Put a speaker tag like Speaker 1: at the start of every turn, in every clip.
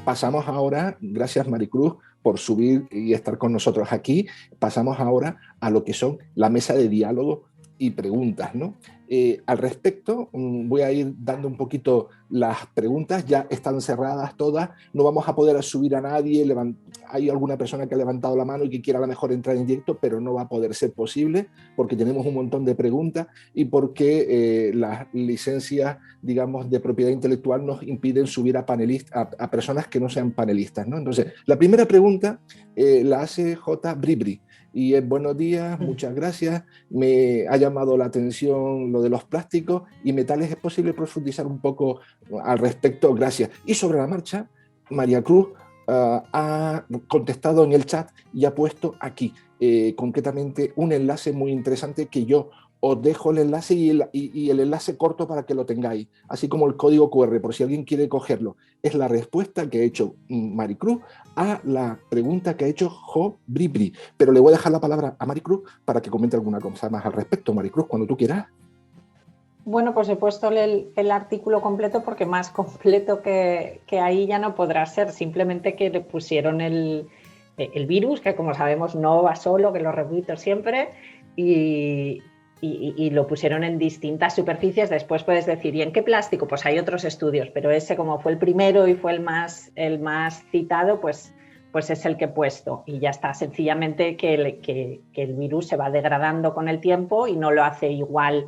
Speaker 1: pasamos ahora, gracias Maricruz por subir y estar con nosotros aquí, pasamos ahora a lo que son la mesa de diálogo y preguntas, ¿no? Al respecto, voy a ir dando un poquito las preguntas, ya están cerradas todas, no vamos a poder subir a nadie, hay alguna persona que ha levantado la mano y que quiera a lo mejor entrar en directo, pero no va a poder ser posible porque tenemos un montón de preguntas y porque las licencias, digamos, de propiedad intelectual nos impiden subir a panelistas, a personas que no sean panelistas, ¿no? Entonces, la primera pregunta la hace J. Bribri y es: buenos días, muchas gracias, me ha llamado la atención lo de los plásticos y metales, ¿es posible profundizar un poco al respecto? Gracias. Y sobre la marcha, María Cruz ha contestado en el chat y ha puesto aquí concretamente un enlace muy interesante que yo os dejo el enlace y el enlace corto para que lo tengáis, así como el código QR, por si alguien quiere cogerlo. Es la respuesta que ha hecho Maricruz a la pregunta que ha hecho Jo Bribri. Pero le voy a dejar la palabra a Maricruz para que comente alguna cosa más al respecto. Maricruz, cuando tú quieras.
Speaker 2: Bueno, pues he puesto el artículo completo porque más completo que ahí ya no podrá ser. Simplemente que le pusieron el virus, que como sabemos no va solo, que lo repito siempre, y lo pusieron en distintas superficies. Después puedes decir, ¿y en qué plástico? Pues hay otros estudios, pero ese, como fue el primero y fue el más citado, pues es el que he puesto. Y ya está, sencillamente que el virus se va degradando con el tiempo y no lo hace igual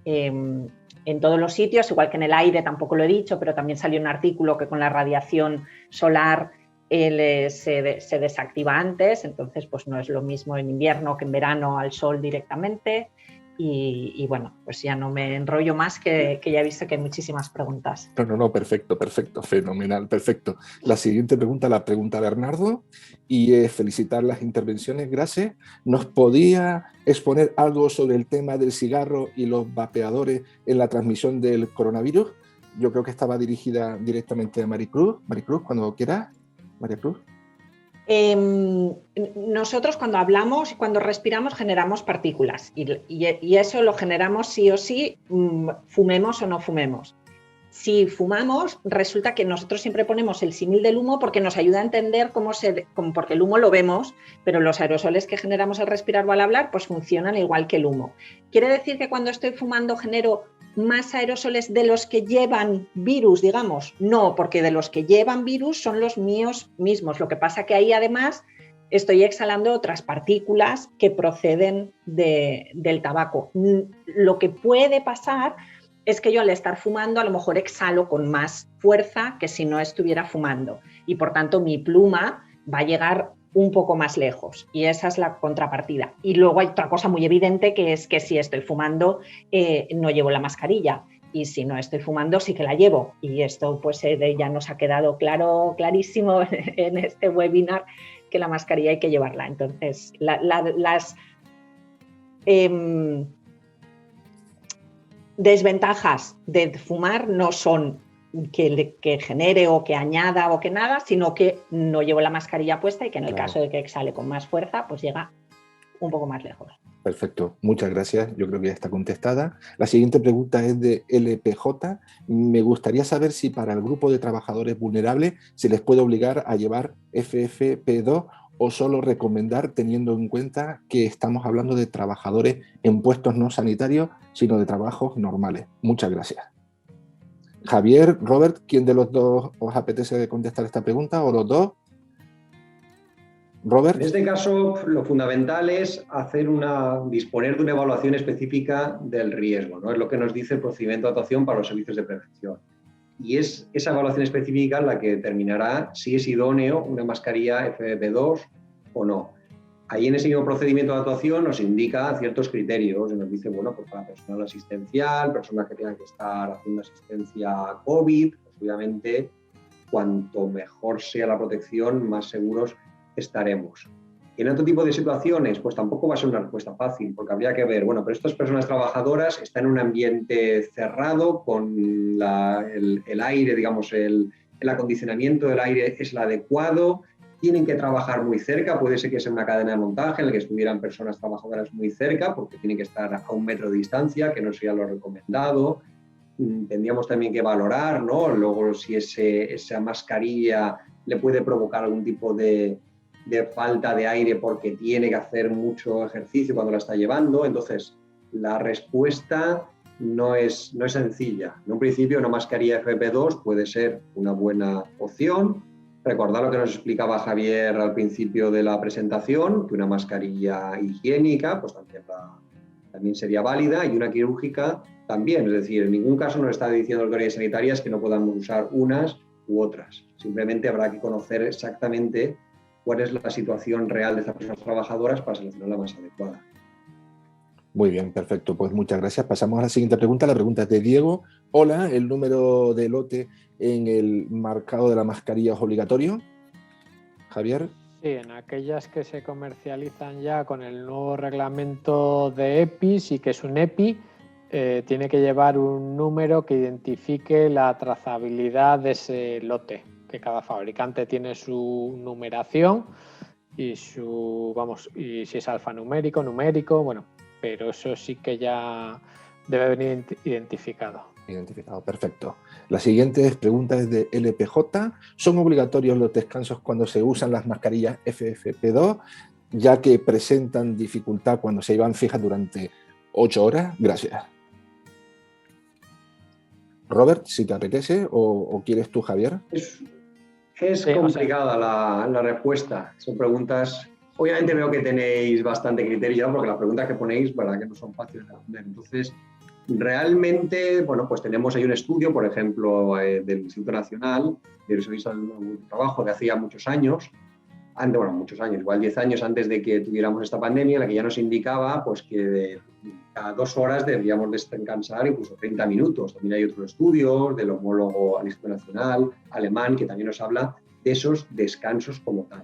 Speaker 2: en todos los sitios, igual que en el aire, tampoco lo he dicho, pero también salió un artículo que con la radiación solar se desactiva antes, entonces pues no es lo mismo en invierno que en verano al sol directamente. Y bueno, pues ya no me enrollo más, que ya he visto que hay muchísimas preguntas.
Speaker 1: No, perfecto, fenomenal, perfecto. La siguiente pregunta, la pregunta Bernardo, y felicitar las intervenciones, gracias. ¿Nos podía exponer algo sobre el tema del cigarro y los vapeadores en la transmisión del coronavirus? Yo creo que estaba dirigida directamente a Maricruz. Maricruz, cuando quieras. María Cruz.
Speaker 2: Nosotros cuando hablamos y cuando respiramos generamos partículas y eso lo generamos sí o sí, fumemos o no fumemos. Si fumamos, resulta que nosotros siempre ponemos el símil del humo porque nos ayuda a entender porque el humo lo vemos, pero los aerosoles que generamos al respirar o al hablar pues funcionan igual que el humo. ¿Quiere decir que cuando estoy fumando genero más aerosoles de los que llevan virus, digamos? No, porque de los que llevan virus son los míos mismos. Lo que pasa que ahí además estoy exhalando otras partículas que proceden del tabaco. Lo que puede pasar es que yo al estar fumando a lo mejor exhalo con más fuerza que si no estuviera fumando y por tanto mi pluma va a llegar un poco más lejos y esa es la contrapartida. Y luego hay otra cosa muy evidente, que es que si estoy fumando no llevo la mascarilla y si no estoy fumando sí que la llevo, y esto pues ya nos ha quedado clarísimo en este webinar, que la mascarilla hay que llevarla. Entonces las desventajas de fumar no son que genere o que añada o que nada, sino que no llevo la mascarilla puesta y que en el caso de que exhale con más fuerza, pues llega un poco más lejos.
Speaker 1: Perfecto, muchas gracias. Yo creo que ya está contestada. La siguiente pregunta es de LPJ. Me gustaría saber si para el grupo de trabajadores vulnerables se les puede obligar a llevar FFP2 o solo recomendar, teniendo en cuenta que estamos hablando de trabajadores en puestos no sanitarios, sino de trabajos normales. Muchas gracias. Javier, Robert, ¿quién de los dos os apetece contestar esta pregunta o los dos? Robert.
Speaker 3: En este caso, lo fundamental es disponer de una evaluación específica del riesgo, ¿no? Es lo que nos dice el procedimiento de actuación para los servicios de prevención. Y es esa evaluación específica la que determinará si es idóneo una mascarilla FFP2 o no. Ahí en ese mismo procedimiento de actuación nos indica ciertos criterios y nos dice, bueno, pues para personal asistencial, personas que tengan que estar haciendo asistencia a COVID, pues obviamente cuanto mejor sea la protección, más seguros estaremos. Y en otro tipo de situaciones, pues tampoco va a ser una respuesta fácil, porque habría que ver, bueno, pero estas personas trabajadoras están en un ambiente cerrado, con el aire, digamos, el acondicionamiento del aire es el adecuado, tienen que trabajar muy cerca, puede ser que sea una cadena de montaje en la que estuvieran personas trabajadoras muy cerca, porque tienen que estar a 1 metro de distancia, que no sería lo recomendado. tendríamos también que valorar, ¿no? Luego si esa mascarilla le puede provocar algún tipo de falta de aire porque tiene que hacer mucho ejercicio cuando la está llevando. Entonces, la respuesta no es sencilla. En un principio, una mascarilla FFP2 puede ser una buena opción. Recordad lo que nos explicaba Javier al principio de la presentación, que una mascarilla higiénica pues también sería válida, y una quirúrgica también. Es decir, en ningún caso nos está diciendo autoridades sanitarias que no podamos usar unas u otras. Simplemente habrá que conocer exactamente cuál es la situación real de estas personas trabajadoras para seleccionar la más adecuada.
Speaker 1: Muy bien, perfecto. Pues muchas gracias. Pasamos a la siguiente pregunta. La pregunta es de Diego. Hola, ¿el número de lote en el marcado de la mascarilla es obligatorio? Javier.
Speaker 4: Sí, en aquellas que se comercializan ya con el nuevo reglamento de EPIs y que es un EPI, tiene que llevar un número que identifique la trazabilidad de ese lote, que cada fabricante tiene su numeración y y si es alfanumérico, numérico, bueno, pero eso sí que ya debe venir identificado.
Speaker 1: Identificado, perfecto. La siguiente pregunta es de LPJ. ¿Son obligatorios los descansos cuando se usan las mascarillas FFP2, ya que presentan dificultad cuando se llevan fijas durante 8 horas? Gracias. Robert, si te apetece, o quieres tú, Javier.
Speaker 3: Es complicada la respuesta. Son preguntas... Obviamente veo que tenéis bastante criterio, porque las preguntas que ponéis, verdad que no son fáciles de responder. Entonces, realmente, bueno, pues tenemos ahí un estudio, por ejemplo, del Instituto Nacional de un trabajo de hacía muchos años, muchos años, igual 10 años antes de que tuviéramos esta pandemia, en la que ya nos indicaba pues, que cada 2 horas deberíamos descansar incluso 30 minutos. También hay otros estudios del homólogo al Instituto Nacional alemán que también nos habla de esos descansos como tal.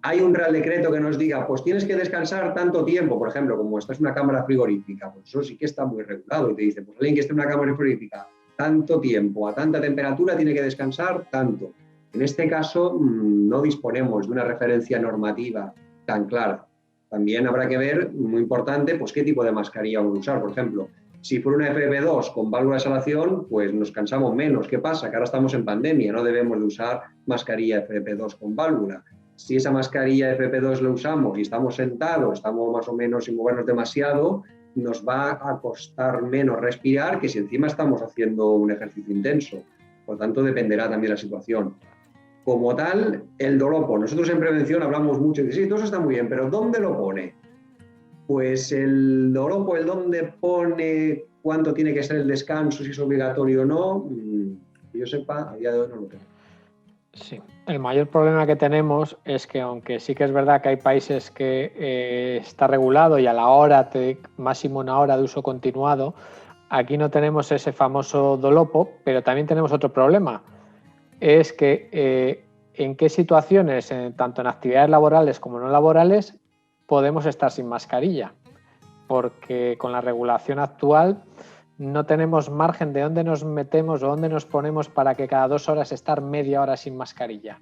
Speaker 3: Hay un Real Decreto que nos diga, pues tienes que descansar tanto tiempo, por ejemplo, como esta es una cámara frigorífica, pues eso sí que está muy regulado y te dice, pues alguien que esté en una cámara frigorífica tanto tiempo, a tanta temperatura, tiene que descansar tanto. En este caso, no disponemos de una referencia normativa tan clara. También habrá que ver, muy importante, pues qué tipo de mascarilla vamos a usar. Por ejemplo, si fuera una FFP2 con válvula de exhalación, pues nos cansamos menos. ¿Qué pasa? Que ahora estamos en pandemia, no debemos de usar mascarilla FFP2 con válvula. Si esa mascarilla FFP2 la usamos y estamos sentados, estamos más o menos sin movernos demasiado, nos va a costar menos respirar que si encima estamos haciendo un ejercicio intenso. Por tanto, dependerá también la situación. Como tal, el dolopo. Nosotros en prevención hablamos mucho y sí, todo eso está muy bien, pero ¿dónde lo pone? Pues el dolopo, el dónde pone cuánto tiene que ser el descanso, si es obligatorio o no, que yo sepa, a día de hoy no lo tengo.
Speaker 4: Sí, el mayor problema que tenemos es que aunque sí que es verdad que hay países que está regulado y a la hora, máximo 1 hora de uso continuado, aquí no tenemos ese famoso dolopo, pero también tenemos otro problema. Es que en qué situaciones, tanto en actividades laborales como no laborales, podemos estar sin mascarilla, porque con la regulación actual no tenemos margen de dónde nos metemos o dónde nos ponemos para que cada 2 horas estar media hora sin mascarilla.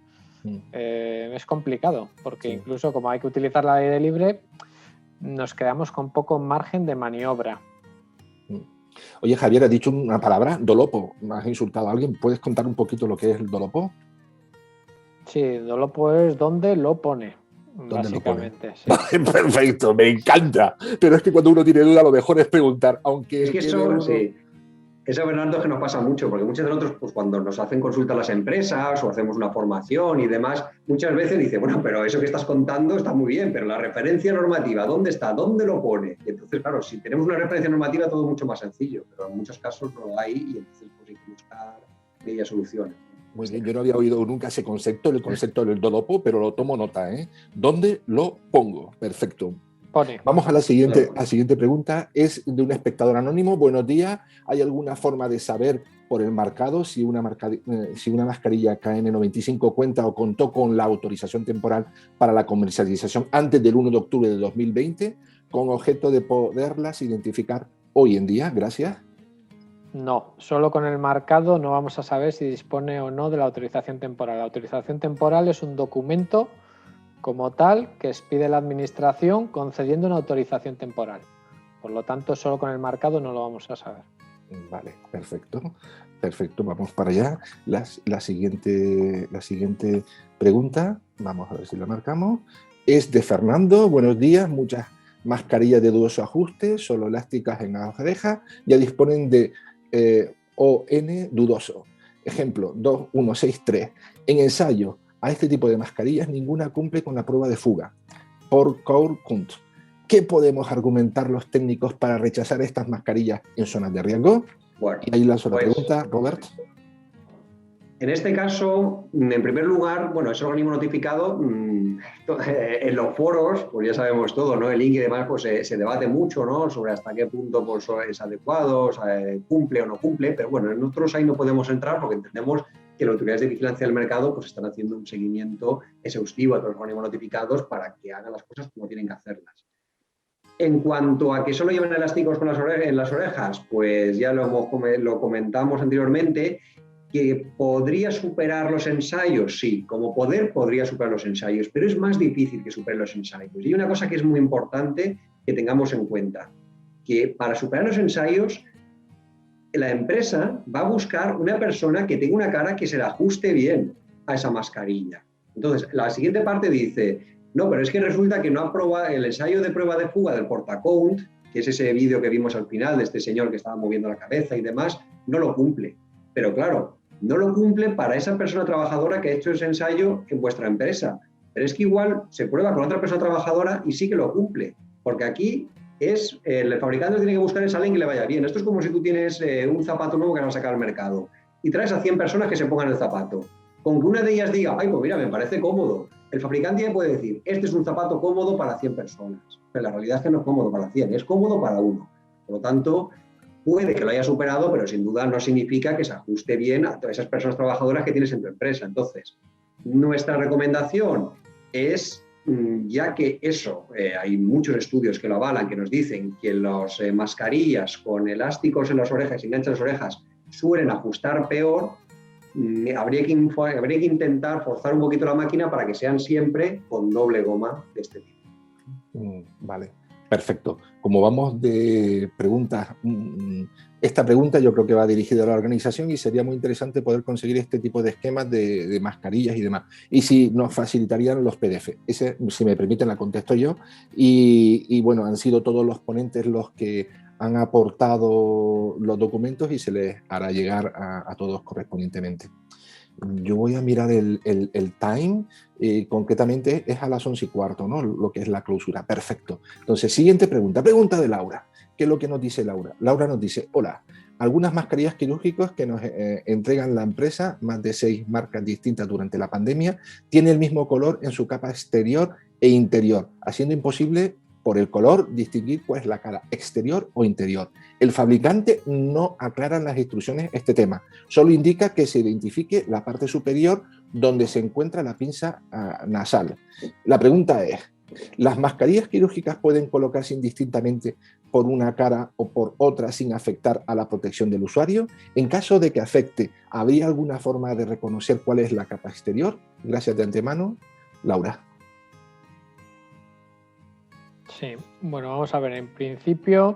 Speaker 4: Es complicado, porque incluso como hay que utilizar la aire libre, nos quedamos con poco margen de maniobra.
Speaker 1: Oye, Javier, has dicho una palabra, dolopo. ¿Has insultado a alguien? ¿Puedes contar un poquito lo que es el dolopo?
Speaker 4: Sí, dolopo es donde lo pone, básicamente. Sí.
Speaker 1: Perfecto, me encanta. Pero es que cuando uno tiene duda, lo mejor es preguntar, aunque...
Speaker 3: Es que eso, Bernardo, es que nos pasa mucho, porque muchos de nosotros, pues cuando nos hacen consulta a las empresas o hacemos una formación y demás, muchas veces dice, bueno, pero eso que estás contando está muy bien, pero la referencia normativa, ¿dónde está? ¿Dónde lo pone? Y entonces, claro, si tenemos una referencia normativa, todo es mucho más sencillo, pero en muchos casos no lo hay y entonces pues, hay que buscar medias soluciones.
Speaker 1: Muy bien, yo no había oído nunca ese concepto, el concepto del dolopo, pero lo tomo nota, ¿eh? ¿Dónde lo pongo? Perfecto. Vamos a la siguiente pregunta. Es de un espectador anónimo. Buenos días. ¿Hay alguna forma de saber por el marcado si una mascarilla KN95 cuenta o contó con la autorización temporal para la comercialización antes del 1 de octubre de 2020 con objeto de poderlas identificar hoy en día? Gracias.
Speaker 4: No, solo con el marcado no vamos a saber si dispone o no de la autorización temporal. La autorización temporal es un documento como tal que expide la administración concediendo una autorización temporal. Por lo tanto, solo con el marcado no lo vamos a saber.
Speaker 1: Vale, perfecto. Perfecto, vamos para allá. La siguiente pregunta, vamos a ver si la marcamos, es de Fernando. Buenos días, muchas mascarillas de dudoso ajuste, solo elásticas en las orejas, ya disponen de ON dudoso. Ejemplo, 2163. En ensayo, a este tipo de mascarillas ninguna cumple con la prueba de fuga por Cour-Kunt. ¿Qué podemos argumentar los técnicos para rechazar estas mascarillas en zonas de riesgo?
Speaker 3: Bueno,
Speaker 1: y ahí lanzo la pregunta, Robert.
Speaker 3: En este caso, en primer lugar, bueno, ese organismo notificado, en los foros, pues ya sabemos todo, ¿no? El link y demás, pues se debate mucho, ¿no? Sobre hasta qué punto pues, es adecuado, cumple o no cumple, pero bueno, nosotros ahí no podemos entrar porque entendemos que las autoridades de vigilancia del mercado pues están haciendo un seguimiento exhaustivo a todos los organismos notificados para que hagan las cosas como tienen que hacerlas. En cuanto a que solo llevan elásticos en las orejas, pues ya lo comentamos anteriormente, que podría superar los ensayos, sí, como poder podría superar los ensayos, pero es más difícil que supere los ensayos. Y hay una cosa que es muy importante que tengamos en cuenta, que para superar los ensayos, la empresa va a buscar una persona que tenga una cara que se le ajuste bien a esa mascarilla. Entonces, la siguiente parte dice, no, pero es que resulta que no aprueba el ensayo de prueba de fuga del Portacount, que es ese vídeo que vimos al final de este señor que estaba moviendo la cabeza y demás, no lo cumple. Pero claro, no lo cumple para esa persona trabajadora que ha hecho ese ensayo en vuestra empresa. Pero es que igual se prueba con otra persona trabajadora y sí que lo cumple. Porque aquí el fabricante tiene que buscar esa ley que le vaya bien. Esto es como si tú tienes un zapato nuevo que vas a sacar al mercado y traes a 100 personas que se pongan el zapato. Con que una de ellas diga, ay, pues mira, me parece cómodo. El fabricante ya puede decir, este es un zapato cómodo para 100 personas. Pero la realidad es que no es cómodo para 100, es cómodo para uno. Por lo tanto, puede que lo haya superado, pero sin duda no significa que se ajuste bien a todas esas personas trabajadoras que tienes en tu empresa. Entonces, nuestra recomendación es, ya que eso, hay muchos estudios que lo avalan, que nos dicen que las mascarillas con elásticos en las orejas y enganches en las orejas suelen ajustar peor, habría que intentar forzar un poquito la máquina para que sean siempre con doble goma de este tipo.
Speaker 1: Vale. Perfecto. Como vamos de preguntas, esta pregunta yo creo que va dirigida a la organización y sería muy interesante poder conseguir este tipo de esquemas de mascarillas y demás. Y si nos facilitarían los PDF. Ese, si me permiten, la contesto yo. Y bueno, han sido todos los ponentes los que han aportado los documentos y se les hará llegar a todos correspondientemente. Yo voy a mirar el time, concretamente es a las 11:15, ¿no? Lo que es la clausura. Perfecto. Entonces, siguiente pregunta de Laura. ¿Qué es lo que nos dice Laura? Laura nos dice, hola, algunas mascarillas quirúrgicas que nos entregan la empresa, más de 6 marcas distintas durante la pandemia, tienen el mismo color en su capa exterior e interior, haciendo imposible por el color distinguir cuál es la cara exterior o interior. El fabricante no aclara en las instrucciones este tema, solo indica que se identifique la parte superior donde se encuentra la pinza nasal. La pregunta es, ¿las mascarillas quirúrgicas pueden colocarse indistintamente por una cara o por otra sin afectar a la protección del usuario? En caso de que afecte, ¿habría alguna forma de reconocer cuál es la capa exterior? Gracias de antemano, Laura.
Speaker 4: Sí, bueno, vamos a ver, en principio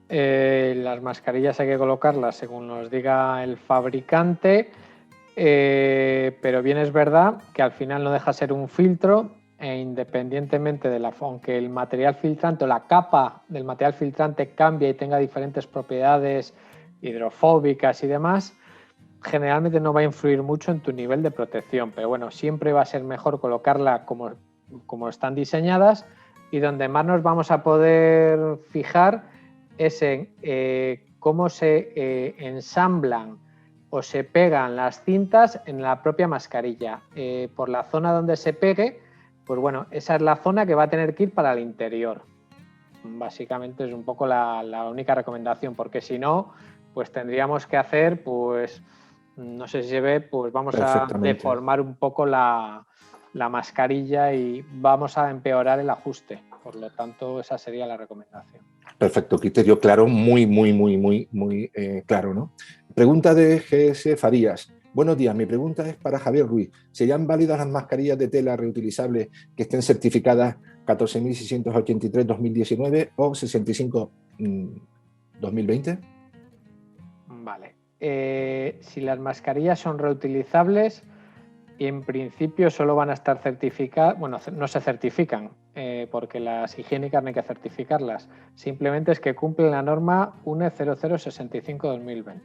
Speaker 4: las mascarillas hay que colocarlas según nos diga el fabricante, pero bien es verdad que al final no deja de ser un filtro e independientemente de aunque el material filtrante o la capa del material filtrante cambie y tenga diferentes propiedades hidrofóbicas y demás, generalmente no va a influir mucho en tu nivel de protección, pero bueno, siempre va a ser mejor colocarla como están diseñadas. Y donde más nos vamos a poder fijar es en cómo se ensamblan o se pegan las cintas en la propia mascarilla. Por la zona donde se pegue, pues bueno, esa es la zona que va a tener que ir para el interior. Básicamente es un poco la única recomendación, porque si no, pues tendríamos que hacer, pues no sé si se ve, pues vamos a deformar un poco la mascarilla y vamos a empeorar el ajuste. Por lo tanto, esa sería la recomendación.
Speaker 1: Perfecto, criterio claro, muy claro, ¿no? Pregunta de GS Farías. Buenos días, mi pregunta es para Javier Ruiz. ¿Serían válidas las mascarillas de tela reutilizables que estén certificadas 14.683-2019 o 65-2020?
Speaker 4: Vale. Si las mascarillas son reutilizables, en principio solo van a estar certificadas, bueno, no se certifican, porque las higiénicas no hay que certificarlas. Simplemente es que cumplen la norma UNE 0065-2020.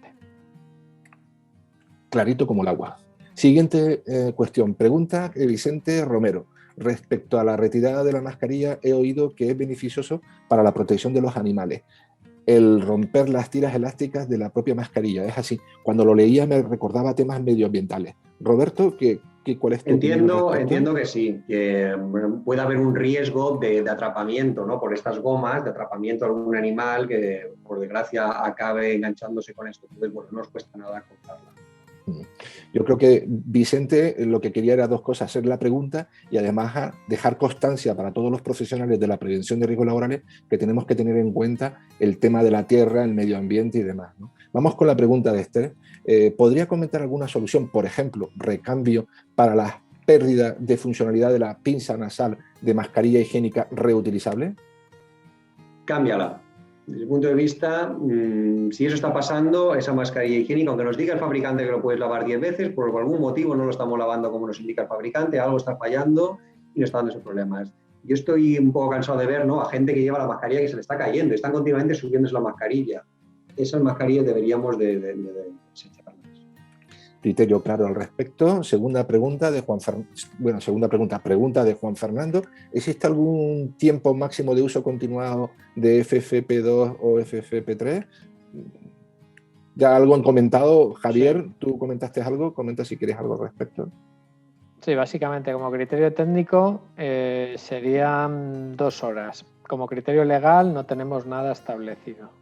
Speaker 1: Clarito como el agua. Siguiente cuestión. Pregunta Vicente Romero. Respecto a la retirada de la mascarilla, he oído que es beneficioso para la protección de los animales el romper las tiras elásticas de la propia mascarilla. Es así. Cuando lo leía me recordaba temas medioambientales. Roberto, ¿cuál es tu opinión al respecto?
Speaker 3: Entiendo que sí, que puede haber un riesgo de atrapamiento, ¿no? Por estas gomas, de atrapamiento de algún animal que, por desgracia, acabe enganchándose con esto. Entonces, bueno, no os cuesta nada cortarla.
Speaker 1: Yo creo que Vicente lo que quería era dos cosas, hacer la pregunta y además dejar constancia para todos los profesionales de la prevención de riesgos laborales que tenemos que tener en cuenta el tema de la tierra, el medio ambiente y demás, ¿no? Vamos con la pregunta de Esther. ¿Podría comentar alguna solución, por ejemplo, recambio para la pérdida de funcionalidad de la pinza nasal de mascarilla higiénica reutilizable?
Speaker 3: Cámbiala. Desde el punto de vista, si eso está pasando, esa mascarilla higiénica, aunque nos diga el fabricante que lo puedes lavar 10 veces, por algún motivo no lo estamos lavando como nos indica el fabricante, algo está fallando y nos está dando esos problemas. Yo estoy un poco cansado de ver, ¿no?, a gente que lleva la mascarilla que se le está cayendo, están continuamente subiéndose la mascarilla. Esas mascarillas deberíamos de desecharlas.
Speaker 1: Criterio claro al respecto. Segunda pregunta de pregunta de Juan Fernando. ¿Existe algún tiempo máximo de uso continuado de FFP2 o FFP3? Ya algo han comentado. Javier, sí. Tú comentaste algo. Comenta si quieres algo al respecto.
Speaker 4: Sí, básicamente como criterio técnico serían 2 horas. Como criterio legal no tenemos nada establecido.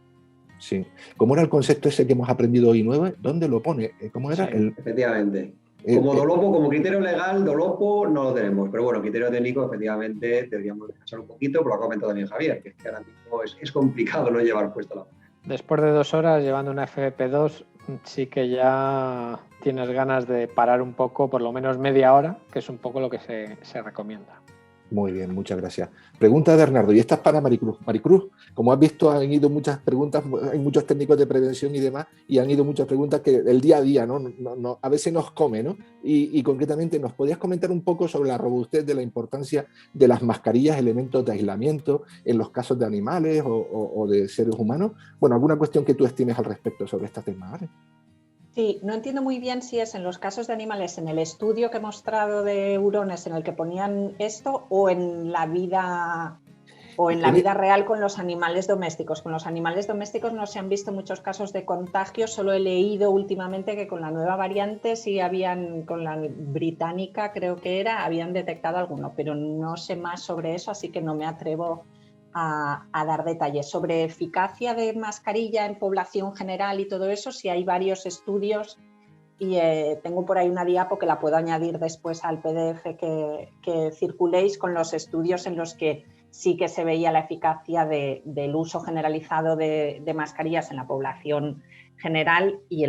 Speaker 1: Sí. ¿Cómo era el concepto ese que hemos aprendido hoy nuevo? ¿Dónde lo pone? ¿Cómo era?
Speaker 3: Sí, efectivamente. Como dolopo, como criterio legal, dolopo no lo tenemos. Pero bueno, criterio técnico, efectivamente, deberíamos descansar un poquito, pero lo ha comentado también Javier, que ahora mismo es complicado no llevar puesto la mano.
Speaker 4: Después de 2 horas llevando una FFP2, sí que ya tienes ganas de parar un poco, por lo menos media hora, que es un poco lo que se recomienda.
Speaker 1: Muy bien, muchas gracias. Pregunta de Bernardo, y esta es para Maricruz. Maricruz, como has visto, han ido muchas preguntas, hay muchos técnicos de prevención y demás, y han ido muchas preguntas que el día a día, ¿no? A veces nos come, ¿no? Y concretamente, ¿nos podrías comentar un poco sobre la robustez de la importancia de las mascarillas, elementos de aislamiento en los casos de animales o de seres humanos? Bueno, alguna cuestión que tú estimes al respecto sobre este tema, ¿vale?
Speaker 2: Sí, no entiendo muy bien si es en los casos de animales, en el estudio que he mostrado de hurones en el que ponían esto, o en la vida real con los animales domésticos. Con los animales domésticos no se han visto muchos casos de contagio, solo he leído últimamente que con la nueva variante sí habían, con la británica creo que era, habían detectado alguno, pero no sé más sobre eso, así que no me atrevo a dar detalles. Sobre eficacia de mascarilla en población general y todo eso, sí hay varios estudios y tengo por ahí una diapo que la puedo añadir después al PDF que circuléis con los estudios en los que sí que se veía la eficacia del uso generalizado de mascarillas en la población general y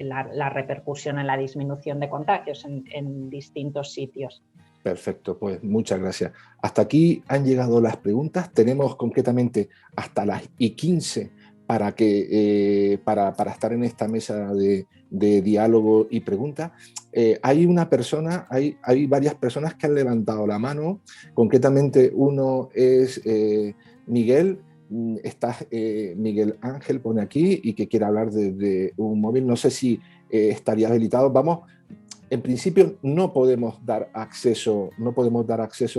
Speaker 2: la repercusión en la disminución de contagios en distintos sitios.
Speaker 1: Perfecto, pues muchas gracias. Hasta aquí han llegado las preguntas. Tenemos concretamente hasta las 15 para estar en esta mesa de diálogo y preguntas. Hay varias personas que han levantado la mano. Concretamente uno es Miguel. Está Miguel Ángel, pone aquí, y que quiere hablar de un móvil. No sé si estaría habilitado. Vamos. En principio no podemos dar acceso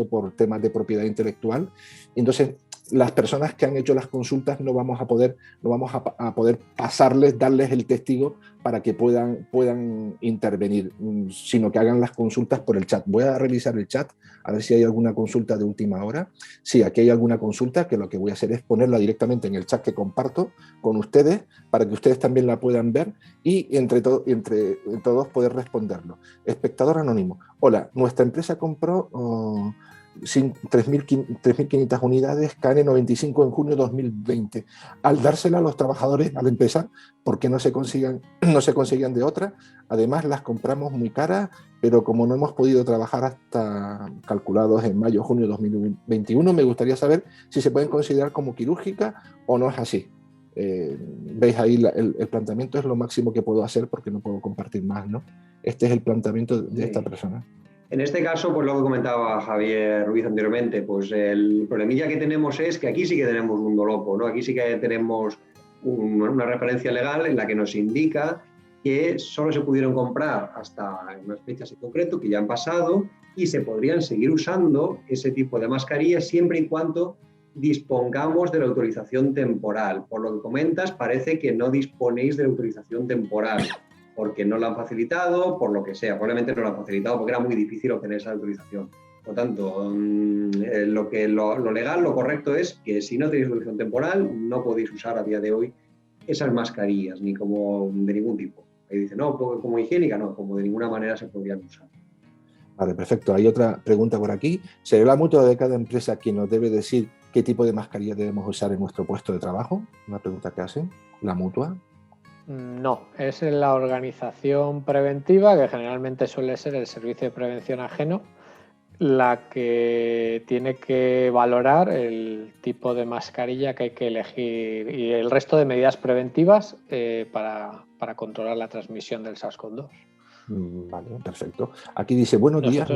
Speaker 1: por temas de propiedad intelectual. Entonces, las personas que han hecho las consultas no vamos a poder darles el testigo para que puedan intervenir, sino que hagan las consultas por el chat. Voy a revisar el chat, a ver si hay alguna consulta de última hora. Sí, aquí hay alguna consulta, que lo que voy a hacer es ponerla directamente en el chat que comparto con ustedes, para que ustedes también la puedan ver y entre todos poder responderlo. Espectador anónimo. Hola, nuestra empresa compró 3.500 unidades KN95 en junio de 2020. Al dársela a los trabajadores al empezar, porque no se conseguían de otra. Además, las compramos muy caras, pero como no hemos podido trabajar hasta calculados en mayo, junio de 2021, me gustaría saber si se pueden considerar como quirúrgicas o no es así. Veis ahí el planteamiento es lo máximo que puedo hacer porque no puedo compartir más, ¿no? Este es el planteamiento de esta persona.
Speaker 3: En este caso, pues lo que comentaba Javier Ruiz anteriormente, pues el problemilla que tenemos es que aquí sí que tenemos un dolopo, ¿no? Aquí sí que tenemos una referencia legal en la que nos indica que solo se pudieron comprar hasta unas fechas en concreto que ya han pasado y se podrían seguir usando ese tipo de mascarillas siempre y cuando dispongamos de la autorización temporal. Por lo que comentas, parece que no disponéis de la autorización temporal, porque no la han facilitado, por lo que sea. Probablemente no la han facilitado porque era muy difícil obtener esa autorización. Por lo tanto, lo legal, lo correcto es que si no tenéis autorización temporal, no podéis usar a día de hoy esas mascarillas, ni como de ningún tipo. Ahí dice, no, como higiénica, no, como de ninguna manera se podrían usar.
Speaker 1: Vale, perfecto. Hay otra pregunta por aquí. ¿Será la mutua de cada empresa quien nos debe decir qué tipo de mascarilla debemos usar en nuestro puesto de trabajo? Una pregunta que hacen. ¿La mutua?
Speaker 4: No, es la organización preventiva, que generalmente suele ser el Servicio de Prevención Ajeno, la que tiene que valorar el tipo de mascarilla que hay que elegir y el resto de medidas preventivas para controlar la transmisión del SARS-CoV-2.
Speaker 1: Vale, perfecto. Aquí dice, buenos días.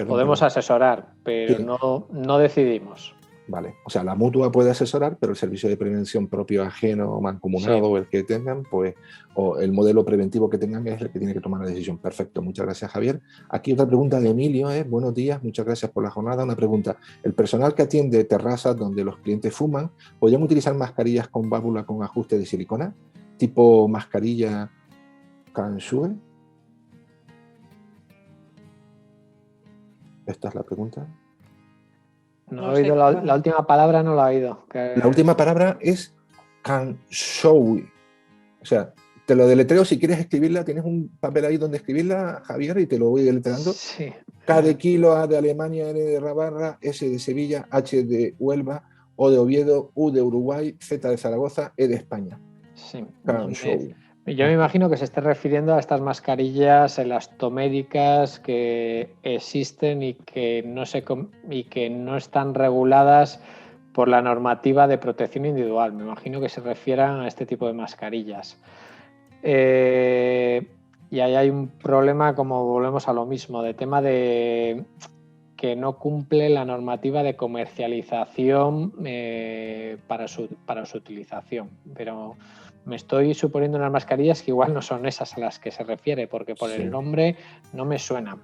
Speaker 4: Podemos asesorar, pero sí, no decidimos.
Speaker 1: Vale, o sea, la mutua puede asesorar, pero el servicio de prevención propio ajeno o mancomunado, sí, o el que tengan, pues, o el modelo preventivo que tengan es el que tiene que tomar la decisión. Perfecto, muchas gracias, Javier. Aquí otra pregunta de Emilio, buenos días, muchas gracias por la jornada. Una pregunta, ¿el personal que atiende terrazas donde los clientes fuman, podrían utilizar mascarillas con válvula con ajuste de silicona? ¿Tipo mascarilla Kansue? Esta es la pregunta.
Speaker 4: No he oído la última palabra, no la he oído.
Speaker 1: La última palabra es Kansui. O sea, te lo deletreo si quieres escribirla. Tienes un papel ahí donde escribirla, Javier, y te lo voy deletreando.
Speaker 4: Sí.
Speaker 1: K de kilo, A de Alemania, N de Navarra, S de Sevilla, H de Huelva, O de Oviedo, U de Uruguay, Z de Zaragoza, E de España.
Speaker 4: Sí.
Speaker 1: Kansui.
Speaker 4: Yo me imagino que se esté refiriendo a estas mascarillas elastomédicas que existen y que no están reguladas por la normativa de protección individual. Me imagino que se refieran a este tipo de mascarillas. Y ahí hay un problema, como volvemos a lo mismo, de tema de que no cumple la normativa de comercialización para su utilización. Pero me estoy suponiendo unas mascarillas que igual no son esas a las que se refiere, porque por el nombre no me suena.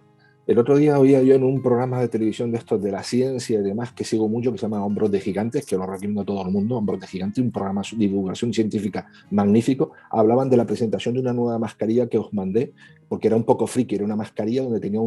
Speaker 1: El otro día oía yo en un programa de televisión de estos de la ciencia y demás, que sigo mucho, que se llama Hombros de Gigantes, que lo recomiendo a todo el mundo, Hombros de Gigantes, un programa de divulgación científica magnífico. Hablaban de la presentación de una nueva mascarilla que os mandé, porque era un poco friki, era una mascarilla donde tenía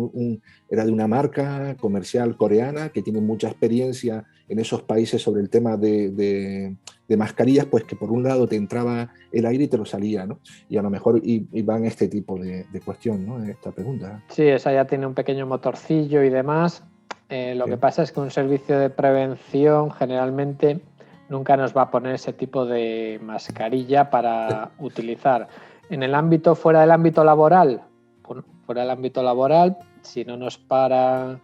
Speaker 1: era de una marca comercial coreana que tiene mucha experiencia en esos países sobre el tema de mascarillas, pues que por un lado te entraba el aire y te lo salía, ¿no? Y a lo mejor iban este tipo de cuestión, ¿no? Esta pregunta.
Speaker 4: Sí, esa ya tiene un pequeño motorcillo y demás. Lo que pasa es que un servicio de prevención generalmente nunca nos va a poner ese tipo de mascarilla para utilizar. En el ámbito, fuera del ámbito laboral, si no nos paran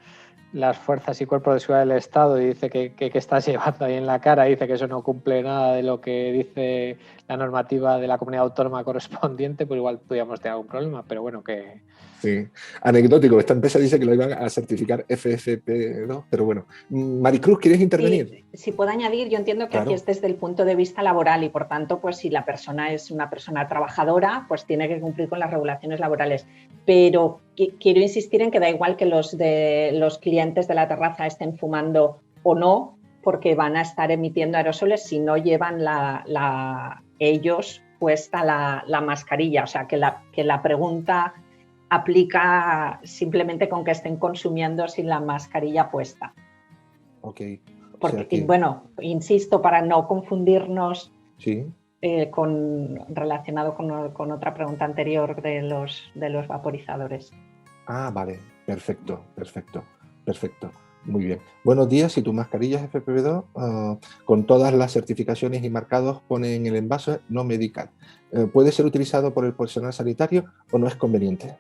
Speaker 4: las fuerzas y cuerpos de seguridad del Estado y dice que estás llevando ahí en la cara, dice que eso no cumple nada de lo que dice la normativa de la comunidad autónoma correspondiente, pues igual podríamos tener algún problema, pero bueno, que...
Speaker 1: Sí, anecdótico, esta empresa dice que lo iban a certificar FFP2, pero bueno. Maricruz, ¿quieres intervenir?
Speaker 2: Sí, si puedo añadir, yo entiendo que aquí es desde el punto de vista laboral y por tanto, pues si la persona es una persona trabajadora, pues tiene que cumplir con las regulaciones laborales. Pero quiero insistir en que da igual que los clientes de la terraza estén fumando o no, porque van a estar emitiendo aerosoles si no llevan ellos puesta la mascarilla. O sea, que la pregunta aplica simplemente con que estén consumiendo sin la mascarilla puesta.
Speaker 1: Ok.
Speaker 2: Porque, bueno, insisto, para no confundirnos
Speaker 1: sí.
Speaker 2: Relacionado con otra pregunta anterior de los vaporizadores.
Speaker 1: Ah, vale. Perfecto. Muy bien. Buenos días. Si tu mascarilla es FFP2, con todas las certificaciones y marcados, pone en el envase no medical. ¿Puede ser utilizado por el personal sanitario o no es conveniente?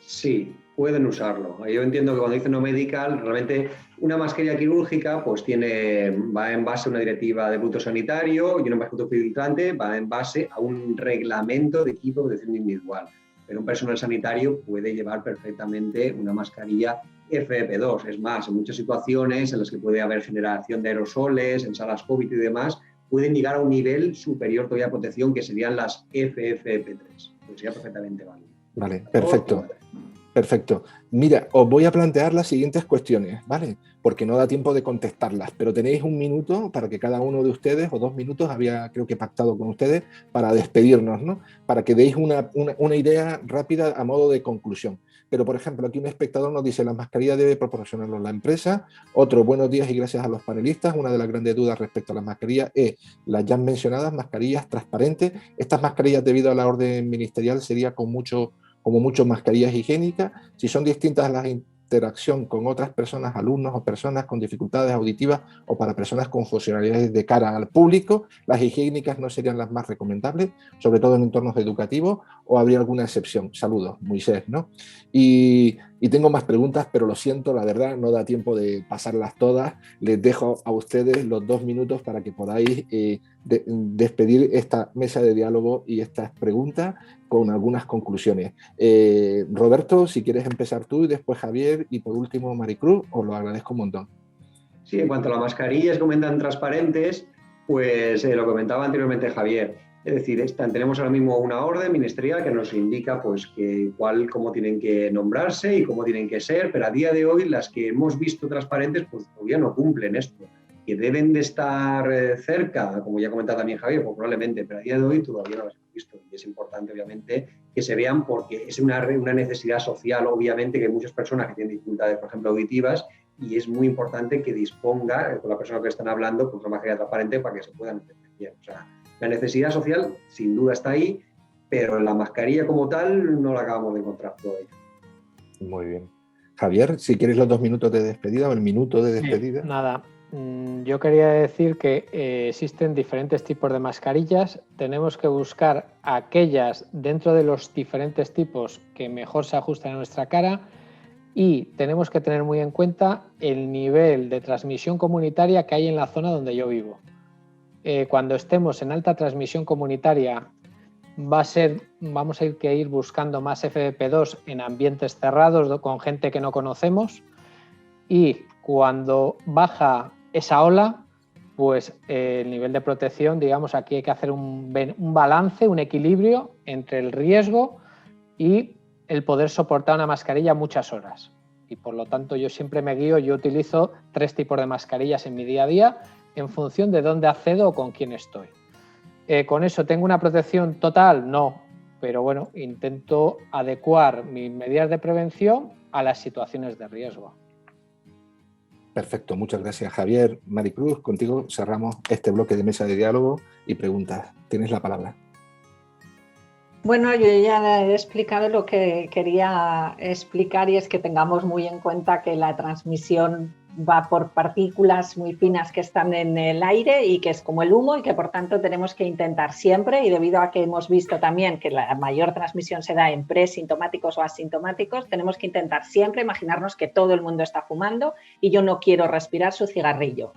Speaker 3: Sí, pueden usarlo. Yo entiendo que cuando dice no medical, realmente una mascarilla quirúrgica pues va en base a una directiva de producto sanitario y una mascarilla filtrante va en base a un reglamento de equipo de protección individual. Pero un personal sanitario puede llevar perfectamente una mascarilla FFP2. Es más, en muchas situaciones en las que puede haber generación de aerosoles, en salas COVID y demás, pueden llegar a un nivel superior todavía de protección que serían las FFP3. Pues sería perfectamente válido.
Speaker 1: Vale, perfecto. Perfecto. Mira, os voy a plantear las siguientes cuestiones, ¿vale? Porque no da tiempo de contestarlas, pero tenéis 1 minuto para que cada uno de ustedes, o 2 minutos, había creo que pactado con ustedes, para despedirnos, ¿no? Para que deis una idea rápida a modo de conclusión. Pero, por ejemplo, aquí un espectador nos dice: la mascarilla debe proporcionarnos la empresa. Otro: buenos días y gracias a los panelistas. Una de las grandes dudas respecto a las mascarillas es las ya mencionadas mascarillas transparentes. Estas mascarillas, debido a la orden ministerial, sería como mucho mascarillas higiénicas. Si son distintas las interacción con otras personas, alumnos o personas con dificultades auditivas o para personas con funcionalidades de cara al público, las higiénicas no serían las más recomendables, sobre todo en entornos educativos, o habría alguna excepción. Saludos, Moisés, ¿no? Y tengo más preguntas, pero lo siento, la verdad, no da tiempo de pasarlas todas. Les dejo a ustedes los 2 minutos para que podáis despedir esta mesa de diálogo y estas preguntas con algunas conclusiones. Roberto, si quieres empezar tú y después Javier y por último Maricruz, os lo agradezco un montón.
Speaker 3: Sí, en cuanto a las mascarillas, comentan transparentes, pues lo comentaba anteriormente Javier. Es decir, tenemos ahora mismo una orden ministerial que nos indica pues, cómo tienen que nombrarse y cómo tienen que ser, pero a día de hoy las que hemos visto transparentes pues, todavía no cumplen esto. Que deben de estar cerca, como ya comentaba también Javier, pues probablemente, pero a día de hoy todavía no las hemos visto. Y es importante, obviamente, que se vean porque es una necesidad social, obviamente, que hay muchas personas que tienen dificultades, por ejemplo, auditivas, y es muy importante que disponga con la persona que están hablando pues, una mascarilla transparente para que se puedan entender bien. O sea, la necesidad social sin duda está ahí, pero la mascarilla como tal no la acabamos de encontrar todavía.
Speaker 1: Muy bien. Javier, si quieres los 2 minutos de despedida o el minuto de despedida.
Speaker 4: Sí, nada, yo quería decir que existen diferentes tipos de mascarillas. Tenemos que buscar aquellas dentro de los diferentes tipos que mejor se ajustan a nuestra cara. Y tenemos que tener muy en cuenta el nivel de transmisión comunitaria que hay en la zona donde yo vivo. Cuando estemos en alta transmisión comunitaria, vamos a ir buscando más FFP2 en ambientes cerrados con gente que no conocemos. Y cuando baja esa ola, pues el nivel de protección, digamos, aquí hay que hacer un balance, un equilibrio entre el riesgo y el poder soportar una mascarilla muchas horas. Y por lo tanto yo siempre yo utilizo 3 tipos de mascarillas en mi día a día en función de dónde accedo o con quién estoy. ¿Con eso tengo una protección total? No, pero bueno, intento adecuar mis medidas de prevención a las situaciones de riesgo.
Speaker 1: Perfecto, muchas gracias Javier. Maricruz, contigo cerramos este bloque de mesa de diálogo y preguntas. Tienes la palabra.
Speaker 2: Bueno, yo ya he explicado lo que quería explicar y es que tengamos muy en cuenta que la transmisión va por partículas muy finas que están en el aire y que es como el humo y que por tanto tenemos que intentar siempre, y debido a que hemos visto también que la mayor transmisión se da en presintomáticos o asintomáticos, tenemos que intentar siempre imaginarnos que todo el mundo está fumando y yo no quiero respirar su cigarrillo.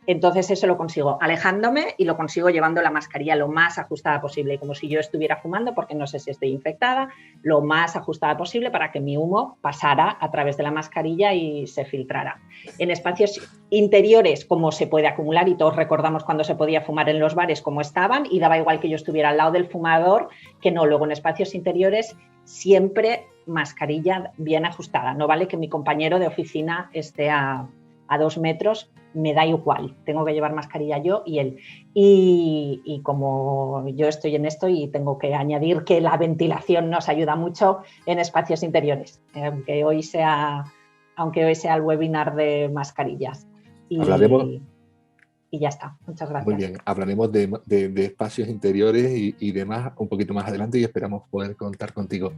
Speaker 2: Entonces eso lo consigo alejándome y lo consigo llevando la mascarilla lo más ajustada posible, como si yo estuviera fumando, porque no sé si estoy infectada, lo más ajustada posible para que mi humo pasara a través de la mascarilla y se filtrara. En espacios interiores, como se puede acumular, y todos recordamos cuando se podía fumar en los bares como estaban, y daba igual que yo estuviera al lado del fumador, que no. Luego en espacios interiores siempre mascarilla bien ajustada. No vale que mi compañero de oficina esté a 2 metros, me da igual, tengo que llevar mascarilla yo y él. Y como yo estoy en esto y tengo que añadir que la ventilación nos ayuda mucho en espacios interiores, aunque hoy sea el webinar de mascarillas. Y ya está, muchas gracias.
Speaker 1: Muy bien, hablaremos de espacios interiores y demás un poquito más adelante y esperamos poder contar contigo.